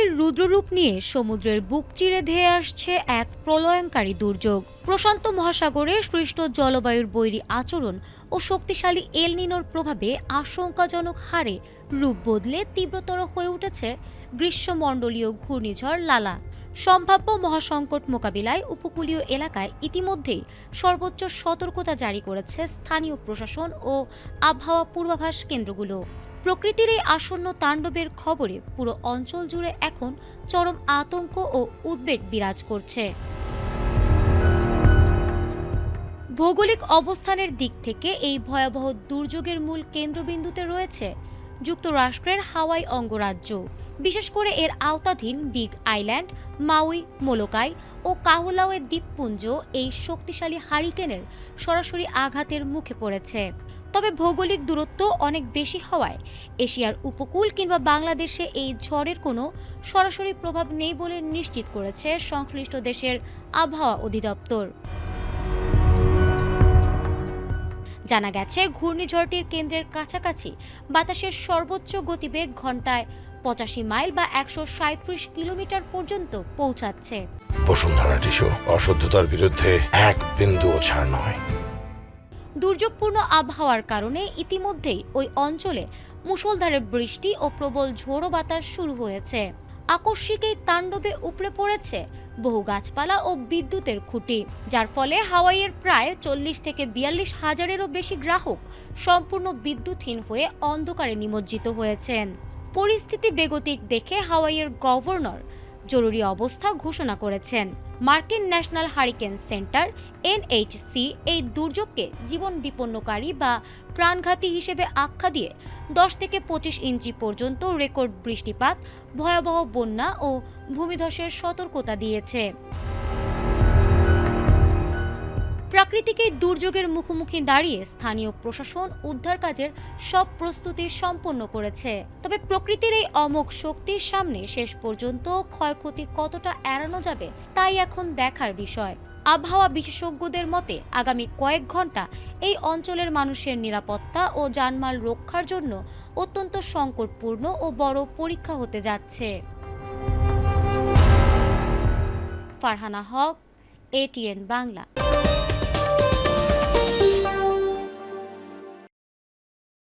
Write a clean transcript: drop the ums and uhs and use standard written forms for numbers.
প্রকৃতির রুদ্ররূপ নিয়ে সমুদ্রের বুক চিরে ধেয়ে আসছে এক প্রলয়ঙ্কারী দুর্যোগ। প্রশান্ত মহাসাগরে সৃষ্ট জলবায়ুর বৈরী আচরণ ও শক্তিশালী এল নিনোর প্রভাবে আশঙ্কাজনক হারে রূপ বদলে তীব্রতর হয়ে উঠেছে গ্রীষ্মমণ্ডলীয় ঘূর্ণিঝড় লালা। সম্ভাব্য মহাসংকট মোকাবিলায় উপকূলীয় এলাকায় ইতিমধ্যেই সর্বোচ্চ সতর্কতা জারি করেছে স্থানীয় প্রশাসন ও আবহাওয়া পূর্বাভাস কেন্দ্রগুলো। প্রকৃতির এই আসন্ন তাণ্ডবের খবরে পুরো অঞ্চল জুড়ে এখন চরম আতঙ্ক ও উদ্বেগ বিরাজ করছে। ভৌগোলিক অবস্থানের দিক থেকে এই ভয়াবহ দুর্যোগের মূল কেন্দ্রবিন্দুতে রয়েছে যুক্তরাষ্ট্রের হাওয়াই অঙ্গরাজ্য। বিশেষ করে এর আওতাধীন বিগ আইল্যান্ড, মাউই, মোলোকাই ও কাহুলাওয়ে দ্বীপপুঞ্জ এই শক্তিশালী হারিকেনের সরাসরি আঘাতের মুখে পড়েছে। তবে ভৌগোলিক দূরত্ব অনেক বেশি হওয়ায় এশিয়ার উপকূল কিংবা বাংলাদেশে এই ঝড়ের কোনো সরাসরি প্রভাব নেই বলে নিশ্চিত করেছে সংশ্লিষ্ট দেশের আবহাওয়া অধিদপ্তর। জানা গেছে, ঘূর্ণিঝড়টির কেন্দ্রের কাছাকাছি বাতাসের সর্বোচ্চ গতিবেগ ঘন্টায় 85 মাইল বা 137 কিলোমিটার পর্যন্ত পৌঁছাচ্ছে। বসুন্ধরা টিস্যু, অশুদ্ধতার বিরুদ্ধে এক বিন্দুও ছাড় নয়। দুর্যোগপূর্ণ আবহাওয়ার কারণে ইতিমধ্যেই ওই অঞ্চলে মুষলধারে বৃষ্টি ও প্রবল ঝোড়ো বাতাস শুরু হয়েছে। আকস্মিক এই তাণ্ডবে উপড়ে পড়েছে বহু গাছপালা ও বিদ্যুতের খুঁটি, যার ফলে হাওয়াইয়ের প্রায় 40 থেকে 42 হাজারেরও বেশি গ্রাহক সম্পূর্ণ বিদ্যুৎহীন হয়ে অন্ধকারে নিমজ্জিত হয়েছেন। পরিস্থিতি বেগতিক দেখে হাওয়াইয়ের গভর্নর জরুরি অবস্থা ঘোষণা করেছেন। মার্কিন ন্যাশনাল হারিকেন সেন্টার NHC এই দুর্যোগকে জীবন বিপন্নকারী বা প্রাণঘাতী হিসেবে আখ্যা দিয়ে 10 থেকে 25 ইঞ্চি পর্যন্ত রেকর্ড বৃষ্টিপাত, ভয়াবহ বন্যা ও ভূমিধসের সতর্কতা দিয়েছে। প্রাকৃতিক এই দুর্যোগের মুখোমুখি দাঁড়িয়ে স্থানীয় প্রশাসন উদ্ধার কাজের সব প্রস্তুতি সম্পন্ন করেছে। তবে প্রকৃতির এই অমোঘ শক্তির সামনে শেষ পর্যন্ত ক্ষয়ক্ষতি কতটা এড়ানো যাবে তাই এখন দেখার বিষয়। আবহাওয়া বিশেষজ্ঞদের মতে আগামী কয়েক ঘন্টা এই অঞ্চলের মানুষের নিরাপত্তা ও জানমাল রক্ষার জন্য অত্যন্ত সংকটপূর্ণ ও বড় পরীক্ষা হতে যাচ্ছে। ফারহানা হক, ATN বাংলা।